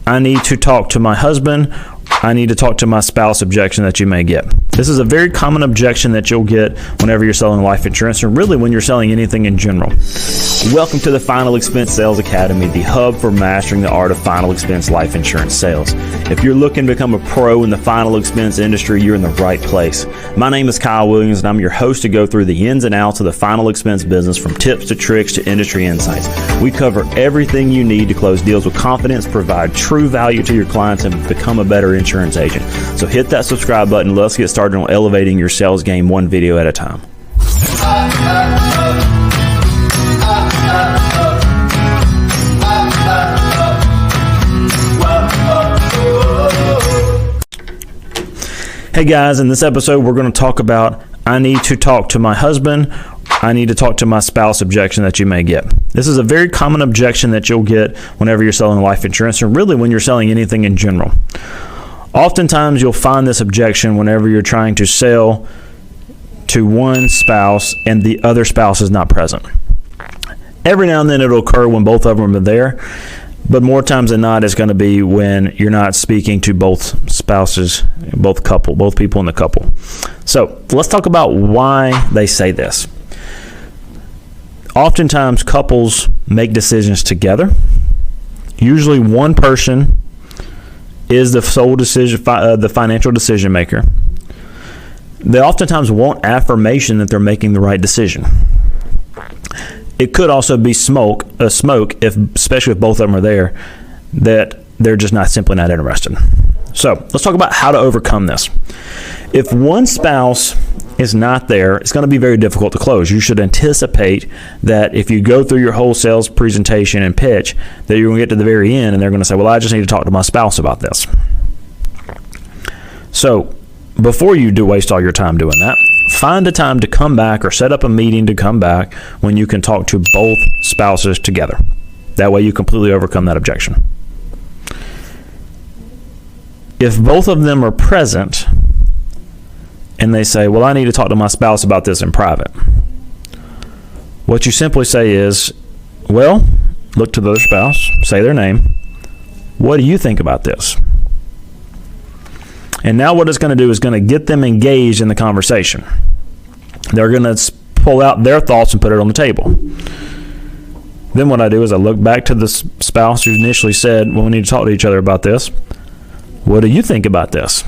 I need to talk to my husband, I need to talk to my spouse objection that you may get. This is a very common objection that you'll get whenever you're selling life insurance, and really when you're selling anything in general. Welcome to the Final Expense Sales Academy, the hub for mastering the art of final expense life insurance sales. If you're looking to become a pro in the final expense industry, you're in the right place. My name is Kyle Williams, and I'm your host to go through the ins and outs of the final expense business, from tips to tricks to industry insights. We cover everything you need to close deals with confidence, provide true value to your clients, and become a better insurance agent. So hit that subscribe button. Let's get started on elevating your sales game one video at a time. Hey guys, in this episode we're going to talk about I need to talk to my husband, I need to talk to my spouse objection that you may get. This is a very common objection that you'll get whenever you're selling life insurance, and really when you're selling anything in general. Oftentimes you'll find this objection whenever you're trying to sell to one spouse and the other spouse is not present. Every now and then it'll occur when both of them are there, but more times than not it's going to be when you're not speaking to both spouses, both people in the couple. So let's talk about why they say this. Oftentimes couples make decisions together. Usually one person is the sole decision, the financial decision maker. They oftentimes want affirmation that they're making the right decision. It could also be smoke, especially if both of them are there, that they're just simply not interested. So let's talk about how to overcome this. If one spouse is not there, it's going to be very difficult to close. You should anticipate that if you go through your whole sales presentation and pitch, that you're going to get to the very end and they're going to say, well, I just need to talk to my spouse about this. So before you do waste all your time doing that, find a time to come back or set up a meeting to come back when you can talk to both spouses together. That way you completely overcome that objection. If both of them are present and they say, well, I need to talk to my spouse about this in private, what you simply say is, well, look to the other spouse, say their name. What do you think about this? And now what it's going to do is going to get them engaged in the conversation. They're going to pull out their thoughts and put it on the table. Then what I do is I look back to the spouse who initially said, well, we need to talk to each other about this. What do you think about this?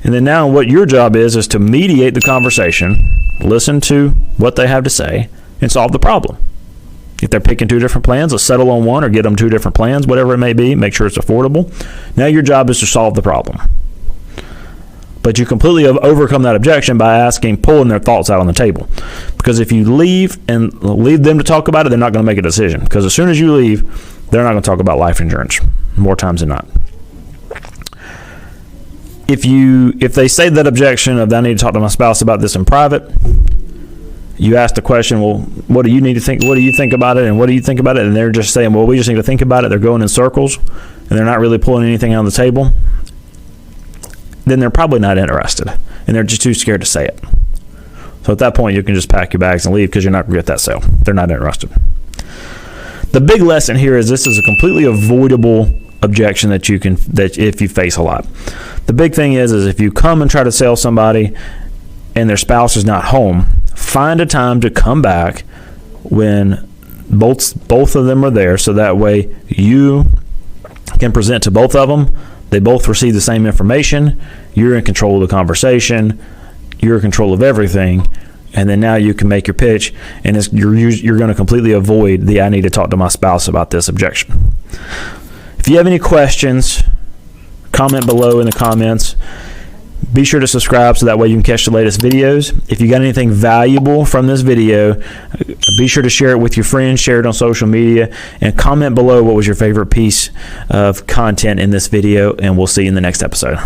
And then now what your job is to mediate the conversation, listen to what they have to say, and solve the problem. If they're picking two different plans, let's settle on one or get them two different plans, whatever it may be, make sure it's affordable. Now your job is to solve the problem. But you completely overcome that objection by pulling their thoughts out on the table. Because if you leave them to talk about it, they're not going to make a decision. Because as soon as you leave, they're not going to talk about life insurance, more times than not. If they say that objection of I need to talk to my spouse about this in private, you ask the question, well, what do you think about it, and what do you think about it? And they're just saying, well, we just need to think about it. They're going in circles, and they're not really pulling anything on the table. Then they're probably not interested, and they're just too scared to say it. So at that point, you can just pack your bags and leave because you're not going to get that sale. They're not interested. The big lesson here is this is a completely avoidable objection that if you face a lot. The big thing is if you come and try to sell somebody and their spouse is not home, find a time to come back when both of them are there, so that way you can present to both of them. They both receive the same information. You're in control of the conversation. You're in control of everything. And then now you can make your pitch, and you're going to completely avoid the I need to talk to my spouse about this objection. If you have any questions, comment below in the comments. Be sure to subscribe so that way you can catch the latest videos. If you got anything valuable from this video, be sure to share it with your friends, share it on social media, and comment below what was your favorite piece of content in this video, and we'll see you in the next episode.